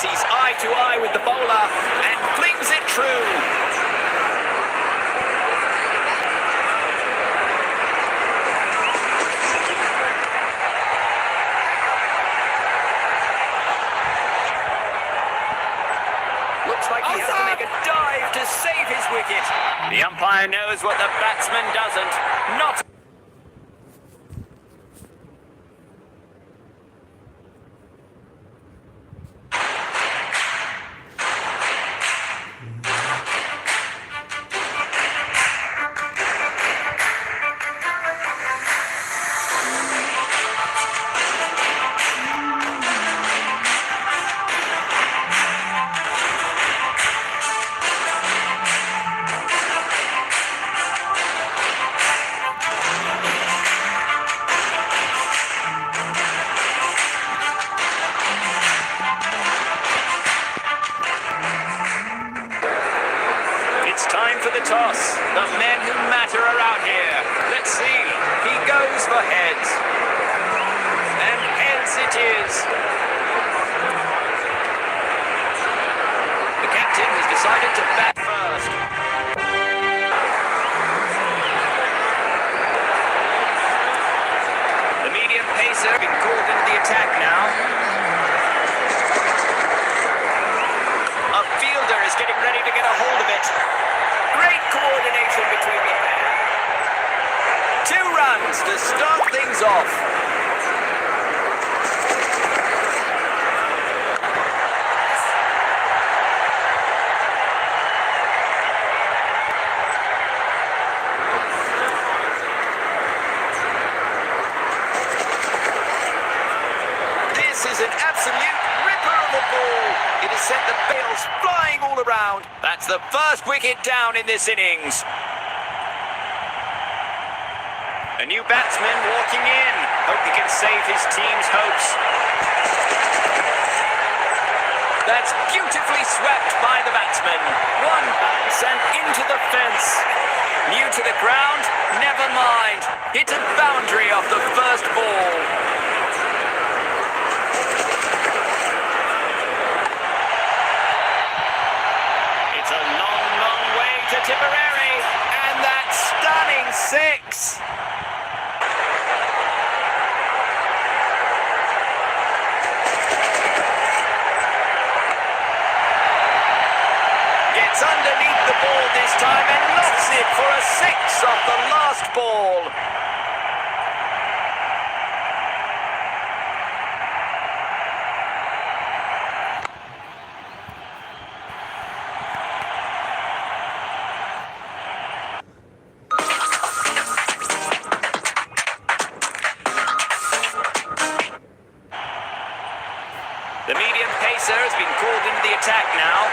Sees eye to eye with the bowler and flings it true. Looks like he has to make a dive to save his wicket. The umpire knows what the batsman doesn't. Not. It's time for the toss. The men who matter are out here. Let's see. He goes for heads. And heads it is. The captain has decided to bat first. The medium pacer has been called into the attack now. A fielder is getting ready to get a hold of it. Great coordination between the pair. 2 runs to start things off. This is an absolute ripper of a ball. It has sent the bails flying all around. That's the first wicket down in this innings. A new batsman walking in. Hope he can save his team's hopes. That's beautifully swept by the batsman. 1 bounce and into the fence. New to the ground? Never mind. Hit a boundary off the first ball. Tipperary, and that stunning 6. Gets underneath the ball this time and lofts it for a 6 off the last ball. The medium pacer has been called into the attack now.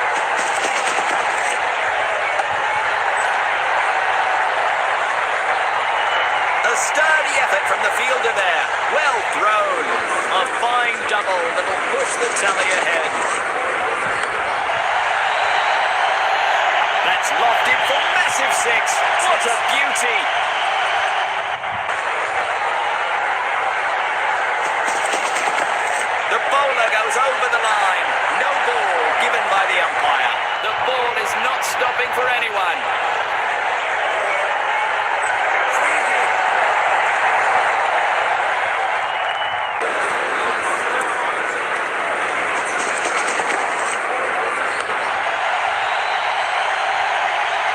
A sturdy effort from the fielder there. Well thrown. A fine double that will push the tally ahead. That's lofted for massive 6. What a beauty. The bowler goes over the line. No ball given by the umpire. The ball is not stopping for anyone.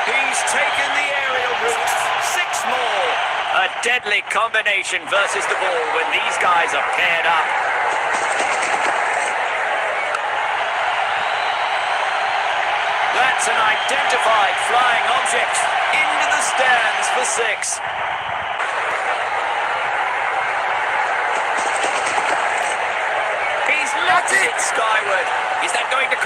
He's taken the aerial route. 6 more. A deadly combination versus the ball when these guys are paired up. That's an identified flying object. Into the stands for 6. He's let it skyward. Is that going to...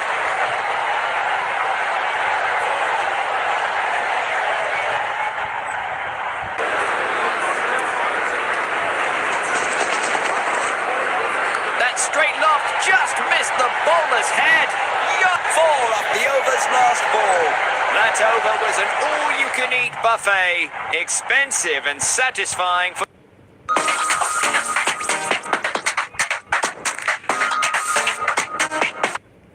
That straight loft just missed the bowler's head. 4 off the over's last ball. That over was an all-you-can-eat buffet. Expensive and satisfying for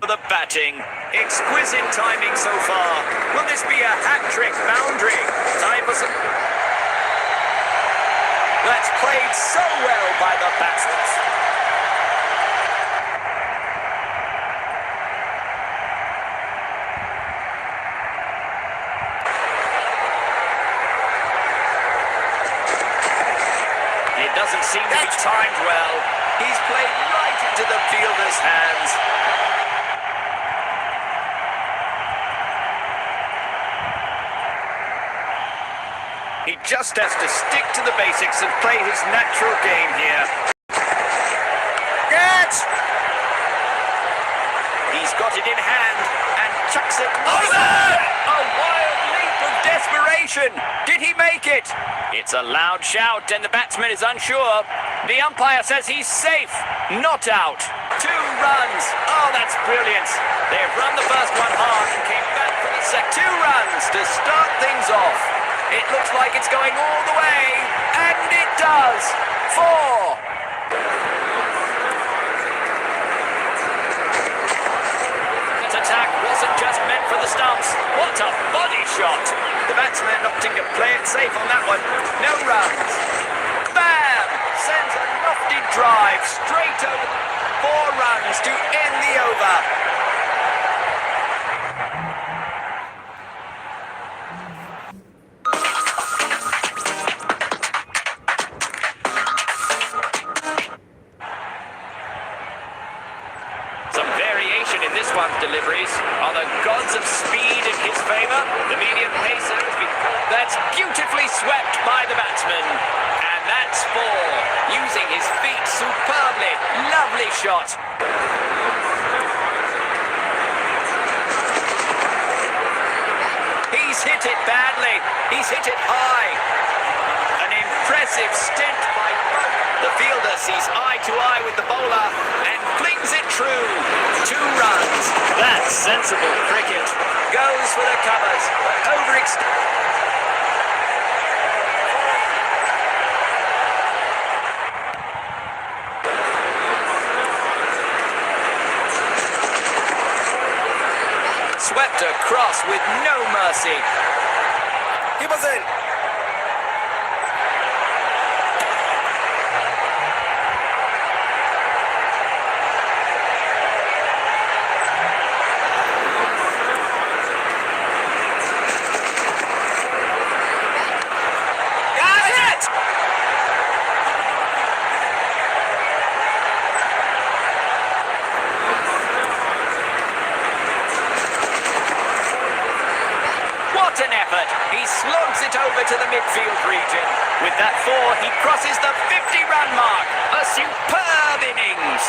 the batting. Exquisite timing so far. Will this be a hat-trick boundary? Time for some... That's played so well by the batsmen. Doesn't seem to be timed well. He's played right into the fielder's hands. He just has to stick to the basics and play his natural game here. Catch! He's got it in hand and chucks it over! A wild leap of desperation! Did he make it? It's a loud shout and the batsman is unsure. The umpire says he's safe, not out. 2 runs. Oh, that's brilliant. They've run the first one hard and came back for the second. 2 runs to start things off. It looks like it's going all the way, and it does. 4. That attack wasn't just meant for the stumps. What a body shot. The batsman opting to play it safe on that one. No runs. Bam! Sends a lofty drive straight over the 4 runs to end the over. Some variation in this one's deliveries. Are the gods of speed in his favour? The medium pacer has been caught. That's beautifully swept by the batsman. And that's 4. Using his feet superbly. Lovely shot. He's hit it badly. He's hit it high. An impressive stint by both. The fielder sees eye to eye with the bowler and flings it true. 2 runs. That's sensible cricket. Goes for the covers, but overextended. Swept across with no mercy. He was in. What an effort! He slogs it over to the midfield region. With that 4, he crosses the 50-run mark. A superb innings.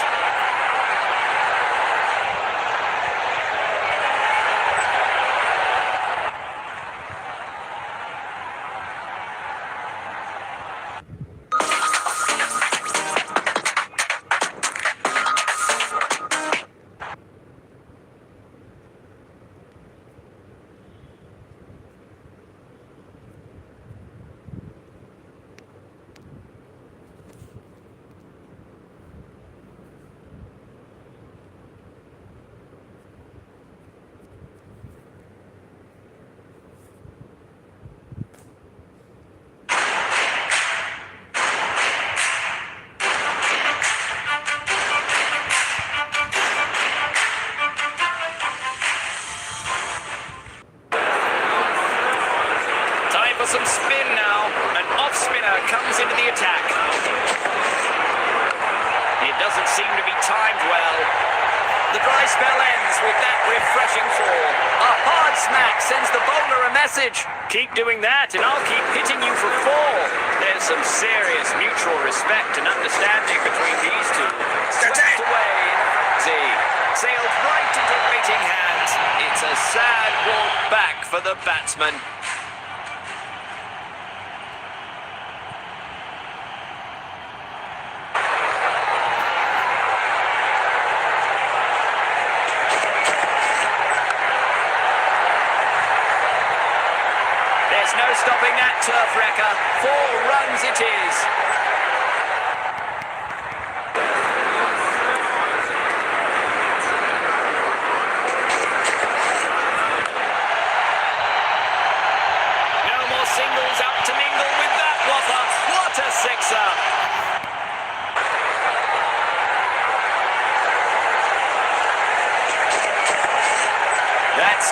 Some spin now. An off-spinner comes into the attack. It doesn't seem to be timed well. The dry spell ends with that refreshing 4. A hard smack sends the bowler a message. Keep doing that and I'll keep hitting you for 4. There's some serious mutual respect and understanding between these two. Swept away in a frenzy. Sailed right into waiting hands. It's a sad walk back for the batsman. No stopping that turf wrecker. 4 runs it is.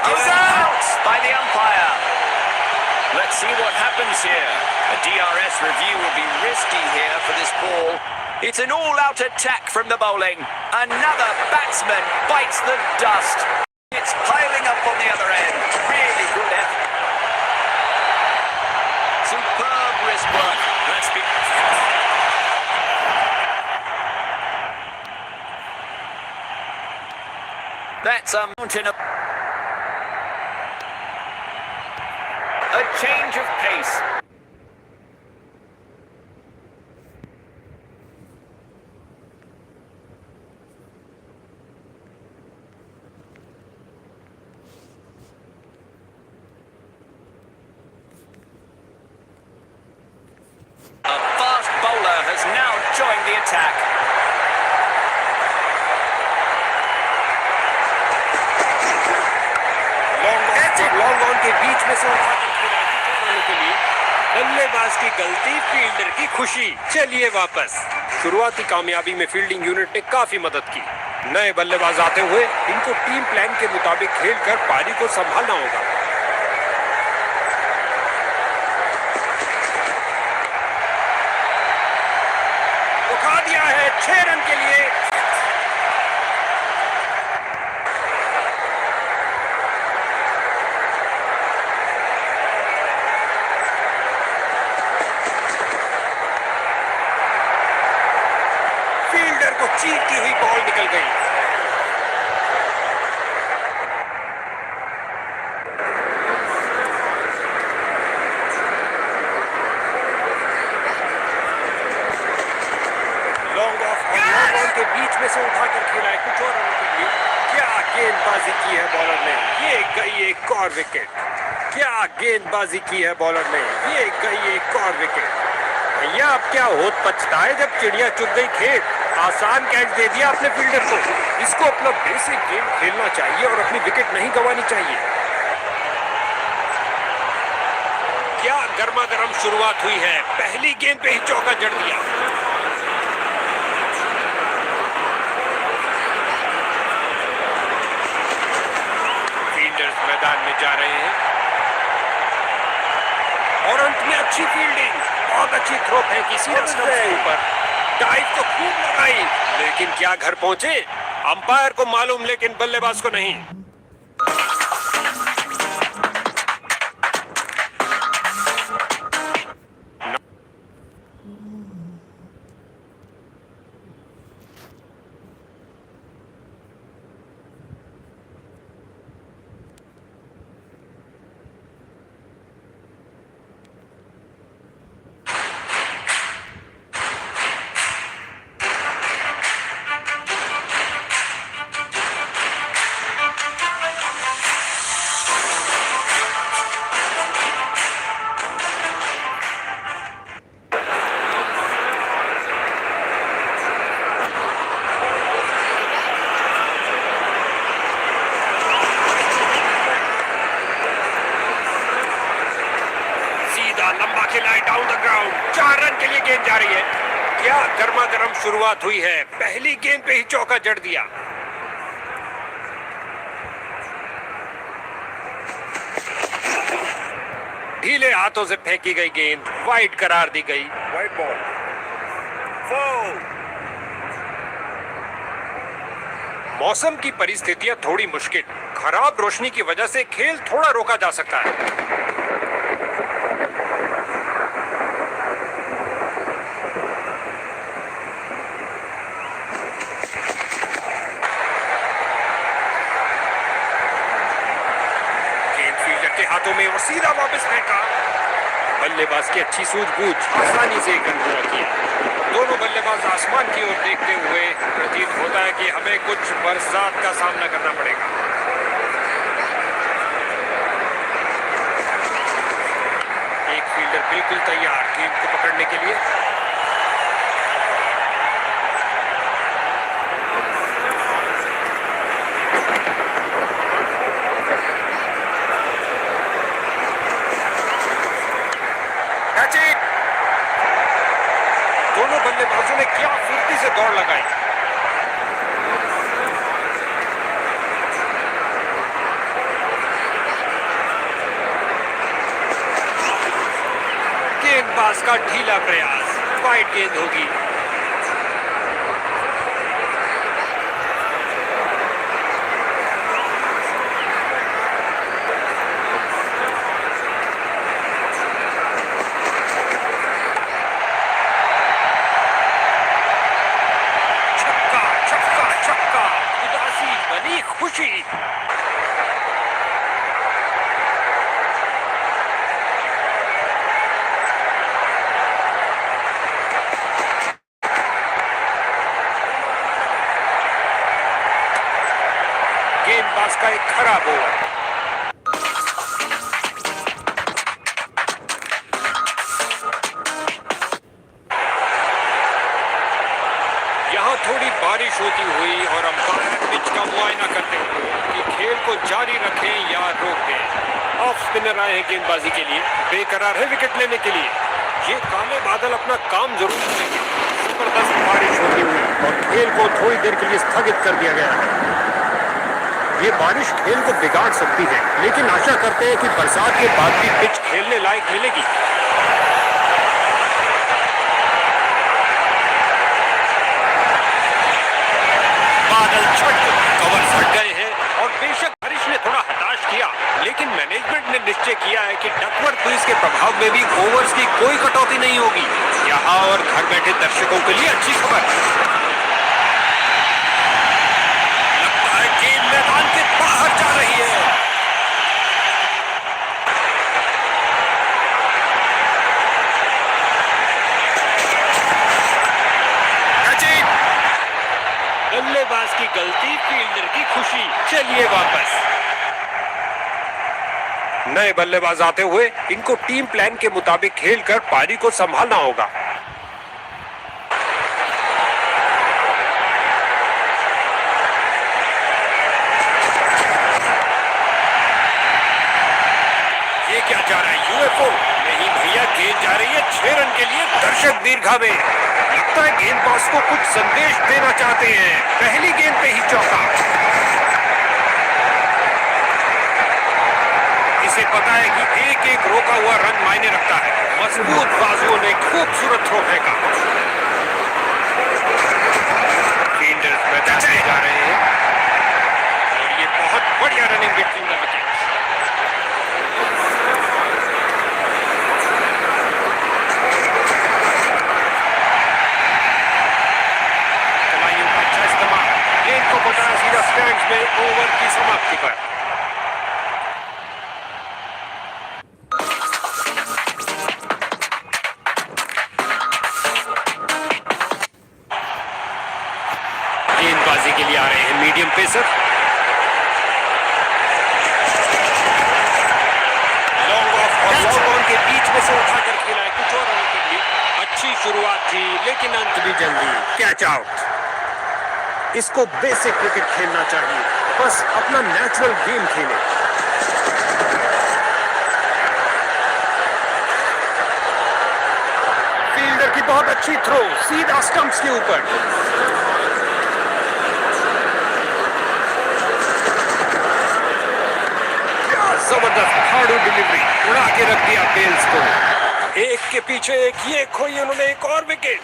given out by the umpire. Let's see what happens here. A DRS review will be risky here for this ball. It's an all-out attack from the bowling. Another batsman bites the dust. It's piling up on the other end. Really good effort. Superb wrist work. That's been... That's a mountain of... A change of pace. A fast bowler has now joined the attack. Long on के बीच में से उठाने के लिए बल्लेबाज की गलती, fielder की खुशी। चलिए वापस। शुरुआती कामयाबी में फील्डिंग यूनिट ने काफी मदद की। नए बल्लेबाज आते हुए इनको टीम प्लान के मुताबिक खेलकर पारी को संभालना होगा। उठा दिया है 6 रन के लिए। फील्डर को चीरती हुई बॉल निकल गई। लॉन्ग ऑफ और लॉन्ग ऑन के बीच में से उठाकर खेला है कुछ और रनों के लिए। क्या गेंदबाजी की है बॉलर ने, ये गई एक और विकेट। क्या गेंदबाजी की है बॉलर ने, ये गई एक और विकेट। भैया अब क्या होत पछता है जब चिड़िया चुग गई खेत। आसान कैच दे दिया अपने फील्डर को। इसको अपना बेसिक गेम खेलना चाहिए और अपनी विकेट नहीं गंवानी चाहिए। क्या गर्मा गर्म शुरुआत हुई है। पहली गेंद पे ही चौका जड़ दिया। फील्डर्स मैदान में जा रहे हैं और अंत में अच्छी फील्डिंग, बहुत अच्छी थ्रो फेंकी सीधा स्टंप से ऊपर। डाइव तो खूब लगाई, लेकिन क्या घर पहुंचे? अंपायर को मालूम लेकिन बल्लेबाज को नहीं। लंबा खिलाए डाउन द ग्राउंड। 4 रन के लिए गेंद जा रही है। क्या गर्मा गर्म शुरुआत हुई है। पहली गेंद पे ही चौका जड़ दिया। ढीले हाथों से फेंकी गई गेंद वाइड करार दी गई। Wide ball. मौसम की परिस्थितियां थोड़ी मुश्किल। खराब रोशनी की वजह से खेल थोड़ा रोका जा सकता है। हाथों में और सीधा वापस फेंका। बल्लेबाज की अच्छी सूझबूझ, आसानी से एक रन पूरा किया। दोनों बल्लेबाज आसमान की ओर देखते हुए प्रतीत होता है कि हमें कुछ बरसात का सामना करना पड़ेगा। एक फील्डर बिल्कुल तैयार गेंद को पकड़ने के लिए। दोनों बल्लेबाजों ने क्या फुर्ती से दौड़ लगाई। गेंदबाज का ढीला प्रयास, वाइड गेंद होगी। छक्का छक्का छक्का, उदासी बनी खुशी। गेंदबाज का एक खराब ओवर। यहाँ थोड़ी बारिश होती हुई और अंपायर पिच का मुआयना करते हुए कि खेल को जारी रखें या रोक दें। ऑफ स्पिनर आए हैं गेंदबाजी के लिए, बेकरार है विकेट लेने के लिए। ये काले बादल अपना काम जरूर करेंगे। जबरदस्त बारिश होती हुई और खेल को थोड़ी देर के लिए स्थगित कर दिया गया है। ये बारिश खेल को बिगाड़ सकती है, लेकिन आशा करते हैं कि बरसात के बाद भी पिच खेलने लायक मिलेगी। बादल छट कवर हट गए हैं और बेशक बारिश ने थोड़ा हताश किया, लेकिन मैनेजमेंट ने निश्चय किया है कि डकवर्थ ब्रिज के प्रभाव में भी ओवर्स की कोई कटौती नहीं होगी। यहाँ और घर बैठे दर्शकों के लिए अच्छी खबर। गेंद मैदान के बाहर जा रही है। बल्लेबाज की गलती, फील्डर की खुशी। चलिए वापस। नए बल्लेबाज आते हुए इनको टीम प्लान के मुताबिक खेलकर पारी को संभालना होगा। क्या जा रहा है? यूएफओ नहीं भैया, गेंद जा रही है 6 रन के लिए। दर्शक दीर्घा में लगता है गेंदबाज को कुछ संदेश देना चाहते हैं। पहली गेंद पे ही चौका। इसे पता है कि एक एक रोका हुआ रन मायने रखता है। मजबूत बाजुओं ने खूबसूरत थ्रो फेंका। फील्डर्स मैदान में जा रहे हैं और ये बहुत बढ़िया रनिंग बिटवीन द विकेट। सीधा स्टैंड्स में ओवर की समाप्ति पर। गेंदबाजी के लिए आ रहे हैं मीडियम पेसर। लॉन्ग ऑफ और लॉन्ग ऑन के बीच में से उठाकर खेला है कुछ और रनों के लिए। अच्छी शुरुआत थी, लेकिन अंत भी जल्दी। Catch out. इसको बेसिक क्रिकेट खेलना चाहिए, बस अपना नेचुरल गेम खेले। फील्डर की बहुत अच्छी थ्रो, सीधा स्टंप्स के ऊपर। क्या जबरदस्त हार्डू डिलीवरी, उड़ा के रख दिया बेल्स को। एक के पीछे एक, ये खोई उन्होंने एक और विकेट।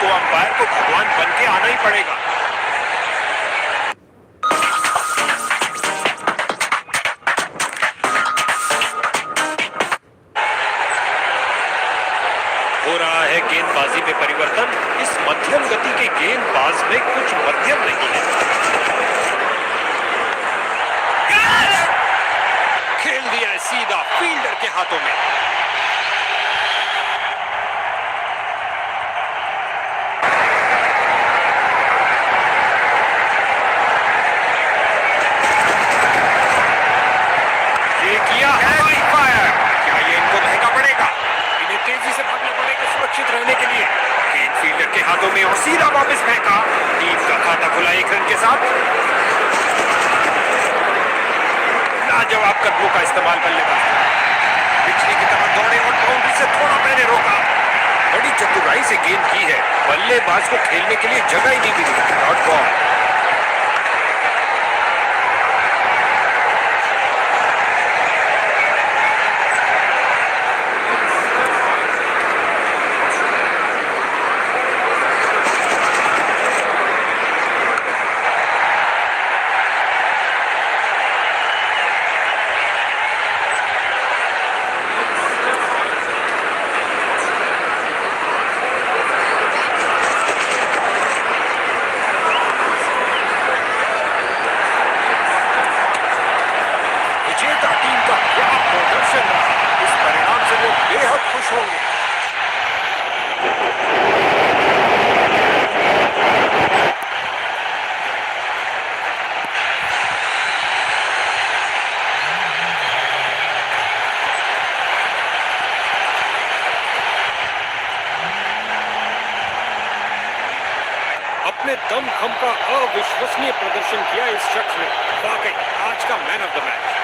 तो अंपायर को भगवान बन के आना ही पड़ेगा। हो रहा है गेंदबाजी में परिवर्तन इस मध्यम गति के गेंदबाज में कुछ मध्यम नहीं है। खेल दिया है सीधा फील्डर के हाथों में। ये किया है फायर। क्या ये इनको महंगा पड़ेगा? इन्हें तेजी से भागना पड़ेगा सुरक्षित रहने के लिए। गेंद फील्डर के हाथों में और सीधा वापस फेंका। टीम का खाता खुला 1 रन के साथ। लाजवाब कदमों का इस्तेमाल बल्लेबाज पिछली की तरफ दौड़े और बाउंड्री से थोड़ा पहले रोका। बड़ी चतुराई से गेंद की है। बल्लेबाज को खेलने के लिए जगह ही नहीं मिली। Dot ball. अपने दमखम का अविश्वसनीय प्रदर्शन किया इस शख्स ने। वाकई आज का मैन ऑफ द मैच।